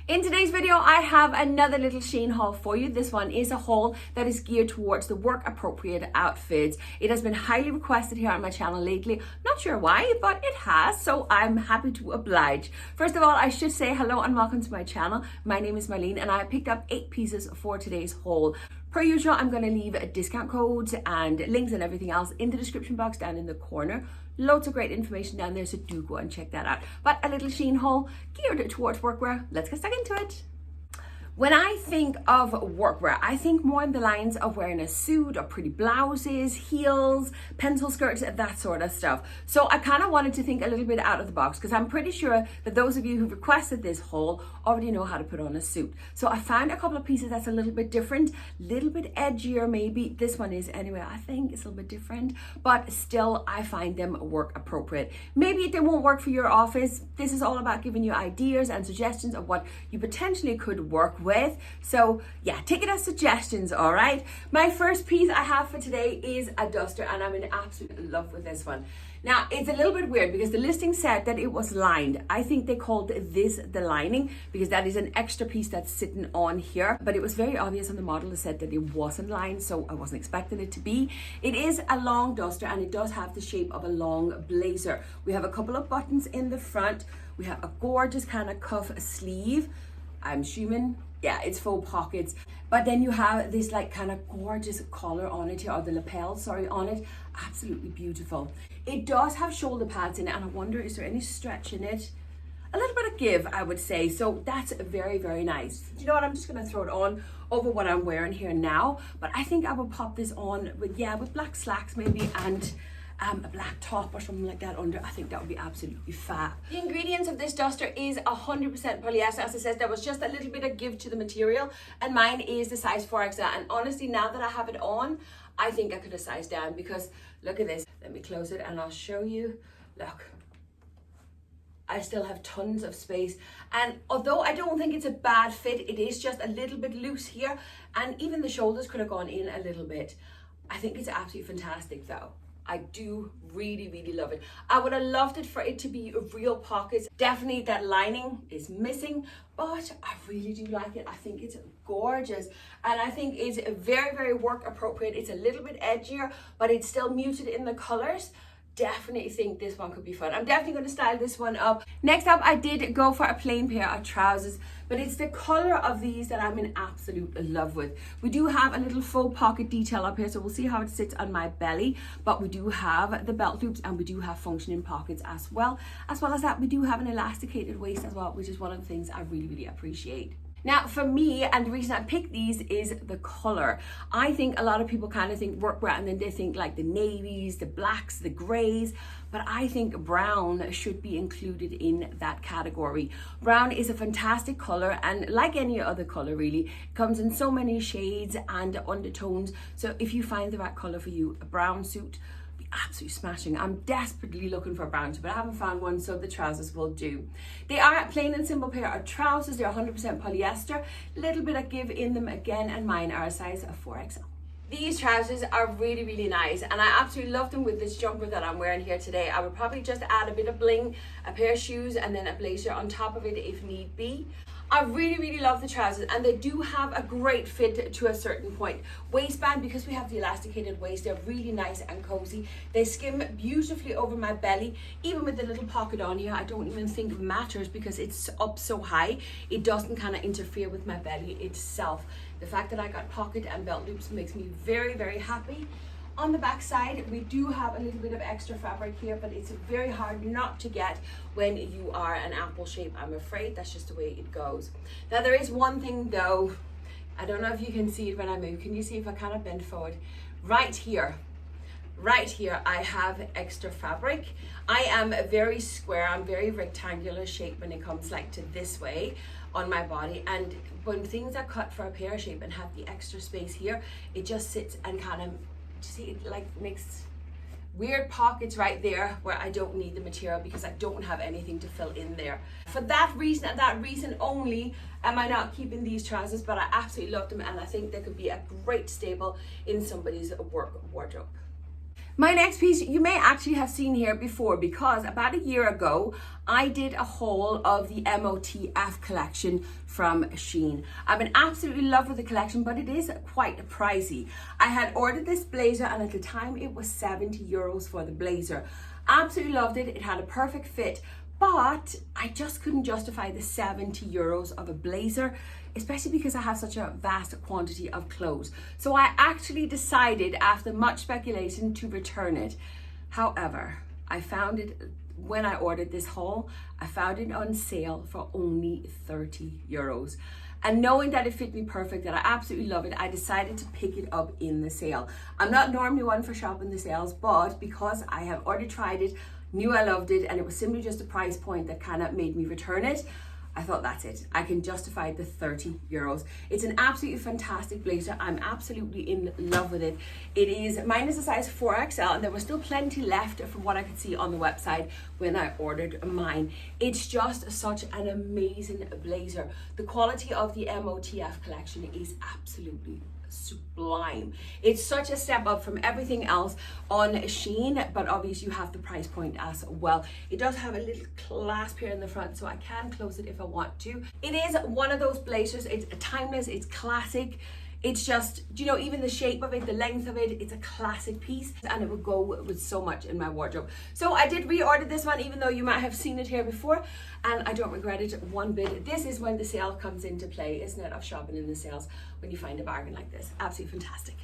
In today's video, I have another little SHEIN haul for you. This one is a haul that is geared towards the work appropriate outfits. It has been highly requested here on my channel lately. Not sure why, but it has, so I'm happy to oblige. First of all, I should say hello and welcome to my channel. My name is Marleen and I picked up 8 pieces for today's haul. Per usual, I'm going to leave discount codes and links and everything else in the description box down in the corner. Loads of great information down there, so do go and check that out. But a little SHEIN haul geared towards workwear. Let's get stuck into it. When I think of workwear, I think more in the lines of wearing a suit or pretty blouses, heels, pencil skirts, that sort of stuff. So I kind of wanted to think a little bit out of the box because I'm pretty sure that those of you who've requested this haul already know how to put on a suit. So I found a couple of pieces that's a little bit different, a little bit edgier maybe. This one is anyway, I think it's a little bit different, but still I find them work appropriate. Maybe they won't work for your office. This is all about giving you ideas and suggestions of what you potentially could work with. So yeah, take it as suggestions, all right? My first piece I have for today is a duster and I'm in absolute love with this one. Now, it's a little bit weird because the listing said that it was lined. I think they called this the lining because that is an extra piece that's sitting on here, but it was very obvious on the model that said that it wasn't lined, so I wasn't expecting it to be. It is a long duster and it does have the shape of a long blazer. We have a couple of buttons in the front. We have a gorgeous kind of cuff sleeve. I'm assuming, yeah, it's faux pockets. But then you have this like kind of gorgeous collar on it here, or the lapel, sorry, on it. Absolutely beautiful. It does have shoulder pads in it, and I wonder, is there any stretch in it? A little bit of give, I would say. So that's very, very nice. You know what? I'm just gonna throw it on over what I'm wearing here now. But I think I will pop this on with, yeah, with black slacks maybe, and a black top or something like that under. I think that would be absolutely fab. The ingredients of this duster is 100% polyester. As I said, there was just a little bit of give to the material, and mine is the size 4XL. And honestly, now that I have it on, I think I could have sized down because look at this. Let me close it and I'll show you. Look, I still have tons of space, and although I don't think it's a bad fit, it is just a little bit loose here, and even the shoulders could have gone in a little bit. I think it's absolutely fantastic though. I do really, really love it. I would have loved it for it to be real pockets. Definitely that lining is missing, but I really do like it. I think it's gorgeous. And I think it's very, very work appropriate. It's a little bit edgier, but it's still muted in the colors. Definitely think this one could be fun. I'm definitely going to style this one up. Next up, I did go for a plain pair of trousers, but it's the color of these that I'm in absolute love with. We do have a little faux pocket detail up here, so we'll see how it sits on my belly, but we do have the belt loops and we do have functioning pockets as well. As well as that, we do have an elasticated waist as well, which is one of the things I really, really appreciate. Now for me, and the reason I picked these is the color. I think a lot of people kind of think workwear and then they think like the navies, the blacks, the grays, but I think brown should be included in that category. Brown is a fantastic color, and like any other color really, it comes in so many shades and undertones. So if you find the right color for you, a brown suit, absolutely smashing. I'm desperately looking for a brown suit, but I haven't found one, so the trousers will do. They are a plain and simple pair of trousers. They're 100% polyester, a little bit of give in them again, and mine are a size 4XL. These trousers are really, really nice, and I absolutely love them with this jumper that I'm wearing here today. I would probably just add a bit of bling, a pair of shoes, and then a blazer on top of it if need be. I really, really love the trousers, and they do have a great fit to a certain point. Waistband, because we have the elasticated waist, they're really nice and cozy. They skim beautifully over my belly. Even with the little pocket on here, I don't even think it matters because it's up so high. It doesn't kind of interfere with my belly itself. The fact that I got pocket and belt loops makes me very, very happy. On the back side, we do have a little bit of extra fabric here, but it's very hard not to get when you are an apple shape, I'm afraid. That's just the way it goes. Now, there is one thing though. I don't know if you can see it when I move. Can you see if I kind of bend forward? Right here, I have extra fabric. I am very square. I'm very rectangular shape when it comes like to this way on my body, and when things are cut for a pear shape and have the extra space here, it just sits and kind of, see, it like makes weird pockets right there where I don't need the material because I don't have anything to fill in there. For that reason and that reason only am I not keeping these trousers, but I absolutely love them and I think they could be a great staple in somebody's work wardrobe. My next piece you may actually have seen here before, because about a year ago I did a haul of the MOTF collection from SHEIN. I've been absolutely in love with the collection, but it is quite pricey. I had ordered this blazer and at the time it was €70 for the blazer. Absolutely loved it. It had a perfect fit, but I just couldn't justify the €70 of a blazer, especially because I have such a vast quantity of clothes. So I actually decided, after much speculation, to return it. However, I found it, when I ordered this haul, I found it on sale for only €30. And knowing that it fit me perfect, that I absolutely love it, I decided to pick it up in the sale. I'm not normally one for shopping the sales, but because I have already tried it, knew I loved it, and it was simply just a price point that kind of made me return it, I thought that's it. I can justify the €30. It's an absolutely fantastic blazer. I'm absolutely in love with it. It is, mine is a size 4XL, and there was still plenty left from what I could see on the website when I ordered mine. It's just such an amazing blazer. The quality of the MOTF collection is absolutely sublime. It's such a step up from everything else on SHEIN, but obviously you have the price point as well. It does have a little clasp here in the front, so I can close it if I want to. It is one of those blazers, it's timeless, it's classic. It's just, you know, even the shape of it, the length of it, it's a classic piece, and it would go with so much in my wardrobe. So I did reorder this one, even though you might have seen it here before, and I don't regret it one bit. This is when the sale comes into play, isn't it, of shopping in the sales, when you find a bargain like this. Absolutely fantastic.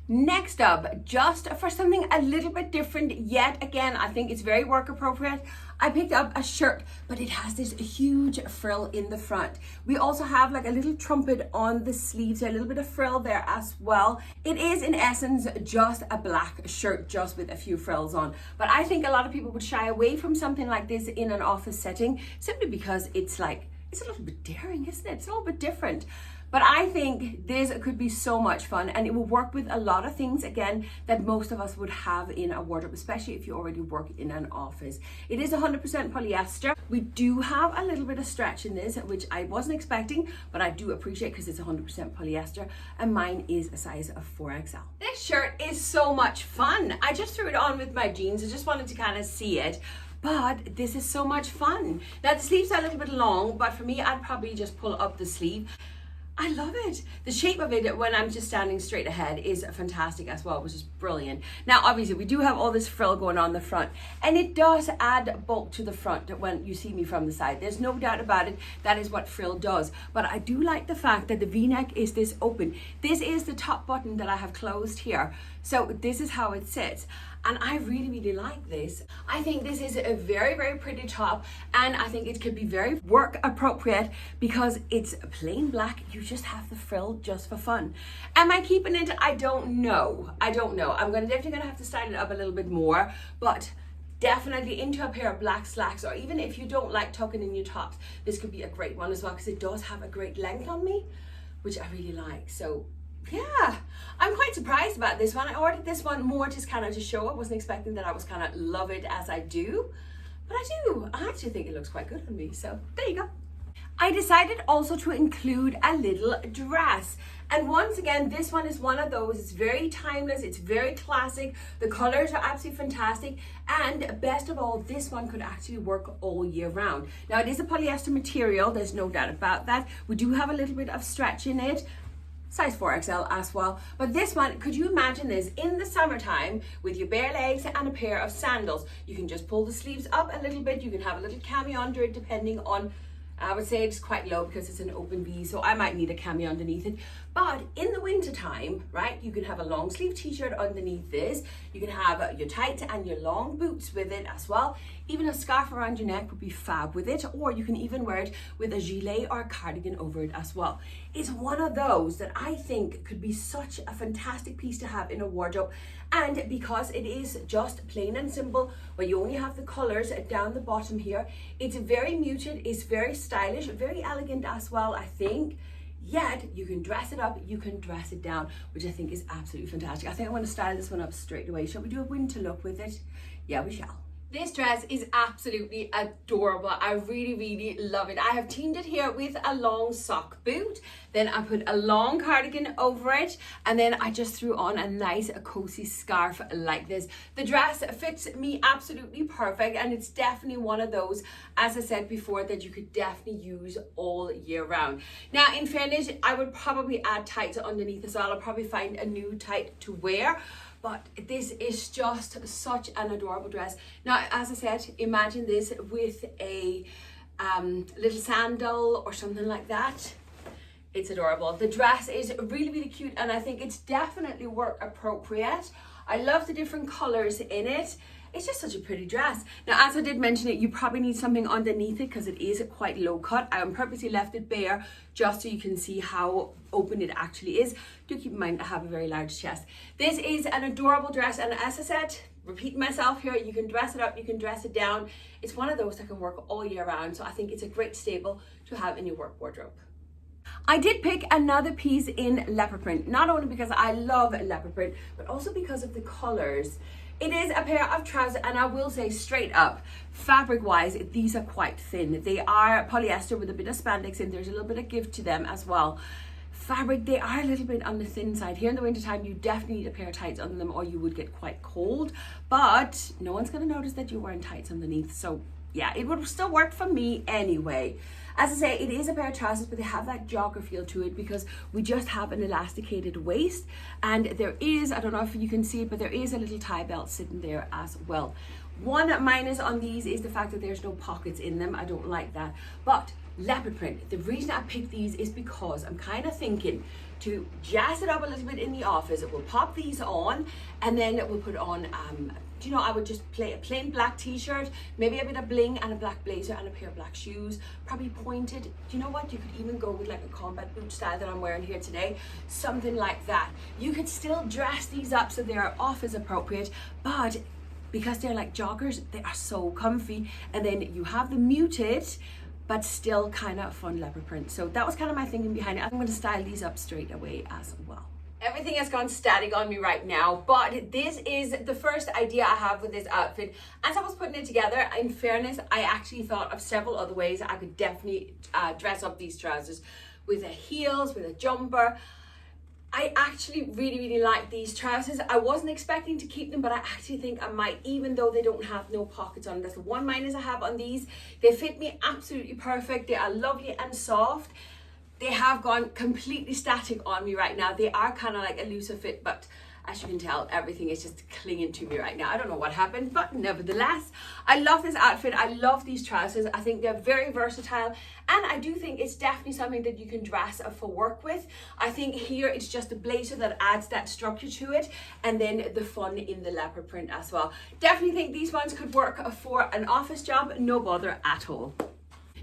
Next up, just for something a little bit different, yet again, I think it's very work appropriate, I picked up a shirt, but it has this huge frill in the front. We also have like a little trumpet on the sleeves, a little bit of frill there as well. It is in essence just a black shirt, just with a few frills on. But I think a lot of people would shy away from something like this in an office setting, simply because it's a little bit daring, isn't it? It's a little bit different. But I think this could be so much fun, and it will work with a lot of things, again, that most of us would have in a wardrobe, especially if you already work in an office. It is 100% polyester. We do have a little bit of stretch in this, which I wasn't expecting, but I do appreciate because it's 100% polyester, and mine is a size of 4XL. This shirt is so much fun. I just threw it on with my jeans. I just wanted to kind of see it. But this is so much fun. Now the sleeves are a little bit long, but for me, I'd probably just pull up the sleeve. I love it. The shape of it when I'm just standing straight ahead is fantastic as well, which is brilliant. Now, obviously, we do have all this frill going on the front, and it does add bulk to the front when you see me from the side. There's no doubt about it. That is what frill does. But I do like the fact that the V-neck is this open. This is the top button that I have closed here. So this is how it sits. And I really, really like this. I think this is a very, very pretty top, and I think it could be very work appropriate because it's plain black. You just have the frill just for fun. Am I keeping it? I don't know. I'm definitely gonna have to style it up a little bit more, but definitely into a pair of black slacks, or even if you don't like tucking in your tops, this could be a great one as well, because it does have a great length on me, which I really like. So yeah, I'm quite surprised about this one. I ordered this one more just kind of to show. I wasn't expecting that I was kind of love it as I do, but I do. I actually think it looks quite good on me. So there you go. I decided also to include a little dress. And once again, this one is one of those. It's very timeless. It's very classic. The colors are absolutely fantastic. And best of all, this one could actually work all year round. Now it is a polyester material. There's no doubt about that. We do have a little bit of stretch in it. Size 4XL as well. But this one, could you imagine this in the summertime with your bare legs and a pair of sandals? You can just pull the sleeves up a little bit. You can have a little cami under it, depending on, I would say it's quite low because it's an open V, so I might need a cami underneath it. But in the winter time, right, you can have a long sleeve t-shirt underneath this. You can have your tights and your long boots with it as well. Even a scarf around your neck would be fab with it, or you can even wear it with a gilet or a cardigan over it as well. It's one of those that I think could be such a fantastic piece to have in a wardrobe. And because it is just plain and simple, where you only have the colors down the bottom here, it's very muted, it's very stylish, very elegant as well, I think. Yet you can dress it up, you can dress it down, which I think is absolutely fantastic. I think I want to style this one up straight away. Shall we do a winter look with it? Yeah, we shall. This dress is absolutely adorable. I really, really love it. I have teamed it here with a long sock boot. Then I put a long cardigan over it. And then I just threw on a nice cozy scarf like this. The dress fits me absolutely perfect. And it's definitely one of those, as I said before, that you could definitely use all year round. Now, in fairness, I would probably add tights underneath as well. I'll probably find a new tight to wear. But this is just such an adorable dress. Now, as I said, imagine this with a little sandal or something like that. It's adorable. The dress is really, really cute, and I think it's definitely work appropriate. I love the different colors in it. It's just such a pretty dress. Now, as I did mention it, you probably need something underneath it because it is quite low cut. I purposely left it bare just so you can see how open it actually is. Do keep in mind I have a very large chest. This is an adorable dress, and as I said, repeating myself here, you can dress it up, you can dress it down. It's one of those that can work all year round, so I think it's a great staple to have in your work wardrobe. I did pick another piece in leopard print, not only because I love leopard print, but also because of the colors. It is a pair of trousers, and I will say straight up, fabric wise, these are quite thin. They are polyester with a bit of spandex in. There's a little bit of give to them as well. Fabric, they are a little bit on the thin side. Here in the winter time, you definitely need a pair of tights under them or you would get quite cold, but no one's going to notice that you're wearing tights underneath. So yeah, it would still work for me anyway. As I say, it is a pair of trousers, but they have that jogger feel to it because we just have an elasticated waist, and there is, I don't know if you can see it, but there is a little tie belt sitting there as well. One minus on these is the fact that there's no pockets in them. I don't like that. But leopard print, the reason I picked these is because I'm kind of thinking to jazz it up a little bit in the office. We'll pop these on, and then we'll put on you know, I would just play a plain black t-shirt, maybe a bit of bling and a black blazer and a pair of black shoes, probably pointed. Do you know what? You could even go with like a combat boot style that I'm wearing here today, something like that. You could still dress these up so they're office appropriate, but because they're like joggers, they are so comfy. And then you have the muted, but still kind of fun leopard print. So that was kind of my thinking behind it. I'm going to style these up straight away as well. Everything has gone static on me right now, but this is the first idea I have with this outfit. As I was putting it together, in fairness, I actually thought of several other ways I could definitely dress up these trousers, with heels, with a jumper. I actually really, really like these trousers. I wasn't expecting to keep them, but I actually think I might, even though they don't have no pockets on them. That's the one minus I have on these. They fit me absolutely perfect. They are lovely and soft. They have gone completely static on me right now. They are kind of like a looser fit, but as you can tell, everything is just clinging to me right now. I don't know what happened, but nevertheless, I love this outfit. I love these trousers. I think they're very versatile, and I do think it's definitely something that you can dress for work with. I think here it's just a blazer that adds that structure to it, and then the fun in the leopard print as well. Definitely think these ones could work for an office job, no bother at all.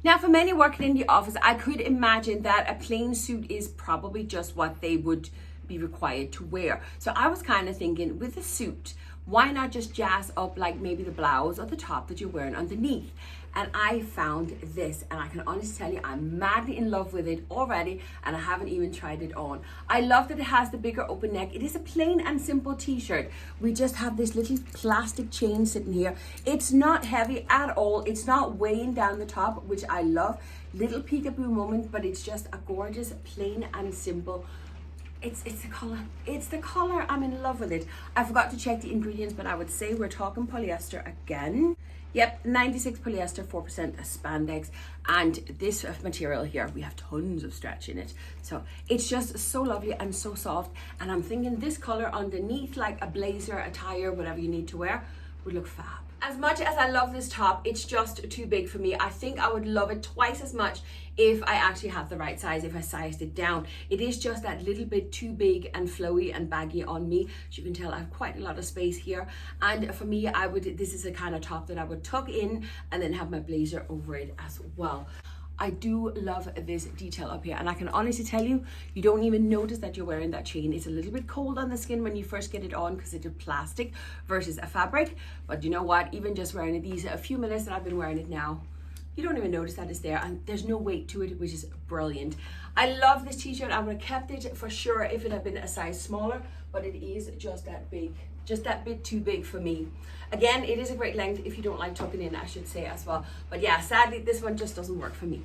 Now, for many working in the office, I could imagine that a plain suit is probably just what they would be required to wear. So I was kind of thinking, with a suit, why not just jazz up like maybe the blouse or the top that you're wearing underneath? And I found this, and I can honestly tell you, I'm madly in love with it already, and I haven't even tried it on. I love that it has the bigger open neck. It is a plain and simple t-shirt. We just have this little plastic chain sitting here. It's not heavy at all. It's not weighing down the top, which I love. Little peekaboo moment, but it's just a gorgeous, plain and simple. It's the color. It's the color. I'm in love with it. I forgot to check the ingredients, but I would say we're talking polyester again. Yep, 96 polyester, 4% spandex, and this material here, we have tons of stretch in it. So it's just so lovely and so soft, and I'm thinking this color underneath, like a blazer, a tie, whatever you need to wear, would look fab. As much as I love this top, it's just too big for me. I think I would love it twice as much if I actually have the right size, if I sized it down. It is just that little bit too big and flowy and baggy on me. As you can tell, I have quite a lot of space here. And for me, this is a kind of top that I would tuck in and then have my blazer over it as well. I do love this detail up here, and I can honestly tell you, you don't even notice that you're wearing that chain. It's a little bit cold on the skin when you first get it on because it's plastic versus a fabric, but you know what, even just wearing these a few minutes that I've been wearing it now, you don't even notice that it's there, and there's no weight to it, which is brilliant. I love this t-shirt. I would have kept it for sure if it had been a size smaller, but it is just that big just that bit too big for me. Again, it is a great length if you don't like tucking in, I should say as well. But yeah, sadly, this one just doesn't work for me.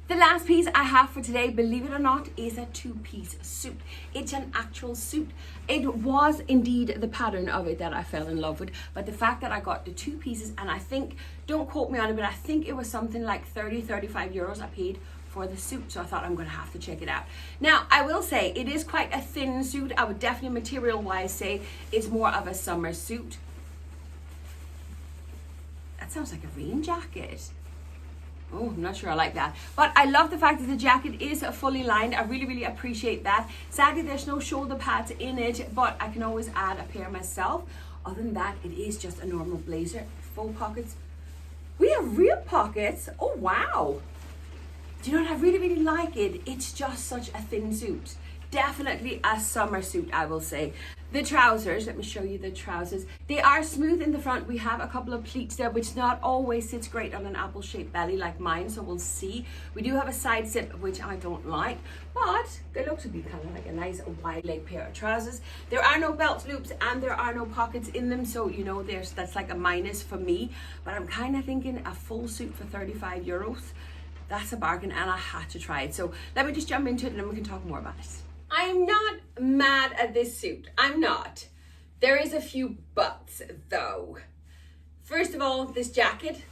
The last piece I have for today, believe it or not, is a two-piece suit. It's an actual suit. It was indeed the pattern of it that I fell in love with, but the fact that I got the two pieces, and I think, don't quote me on it, but I think it was something like 35 euros I paid for the suit, so I thought I'm going to have to check it out. Now, I will say it is quite a thin suit. I would definitely material-wise say it's more of a summer suit. That sounds like a rain jacket. Oh, I'm not sure I like that. But I love the fact that the jacket is fully lined. I really, really appreciate that. Sadly, there's no shoulder pads in it, but I can always add a pair myself. Other than that, it is just a normal blazer. Full pockets. We have real pockets. Oh, wow. Do you know what? I really, really like it. It's just such a thin suit. Definitely a summer suit, I will say. The trousers, let me show you the trousers. They are smooth in the front. We have a couple of pleats there, which not always sits great on an apple-shaped belly like mine, so we'll see. We do have a side zip, which I don't like, but they look to be kind of like a nice wide leg pair of trousers. There are no belt loops and there are no pockets in them, so you know that's like a minus for me. But I'm kind of thinking a full suit for 35 euros. That's a bargain, and I had to try it. So let me just jump into it and then we can talk more about it. I'm not mad at this suit. I'm not. There is a few buts though. First of all, this jacket,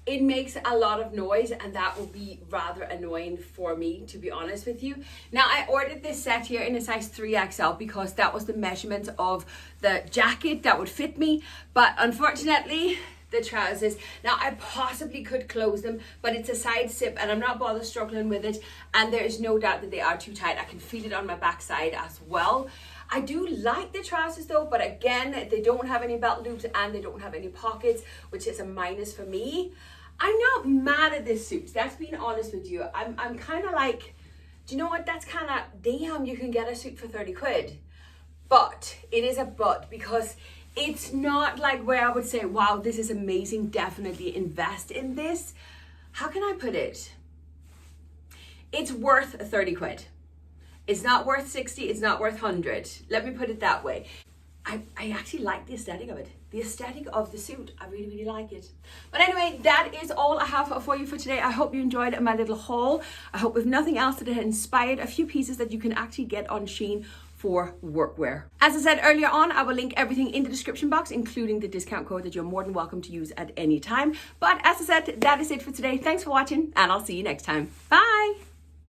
it makes a lot of noise, and that will be rather annoying for me, to be honest with you. Now, I ordered this set here in a size 3XL because that was the measurement of the jacket that would fit me, but unfortunately, the trousers. Now, I possibly could close them, but it's a side zip and I'm not bothered struggling with it, and there is no doubt that they are too tight. I can feel it on my backside as well. I do like the trousers though, but again, they don't have any belt loops and they don't have any pockets, which is a minus for me. I'm not mad at this suit, that's being honest with you. I'm kind of like, do you know what, that's kind of, damn, you can get a suit for 30 quid. But it is a but, because it's not like where I would say, wow, this is amazing, definitely invest in this. How can I put it? It's worth 30 quid. It's not worth 60, it's not worth 100. Let me put it that way. I actually like the aesthetic of it. The aesthetic of the suit, I really, really like it. But anyway, that is all I have for you for today. I hope you enjoyed my little haul. I hope if nothing else that it inspired a few pieces that you can actually get on SHEIN for workwear. As I said earlier on, I will link everything in the description box, including the discount code that you're more than welcome to use at any time. But as I said, that is it for today. Thanks for watching, and I'll see you next time. Bye.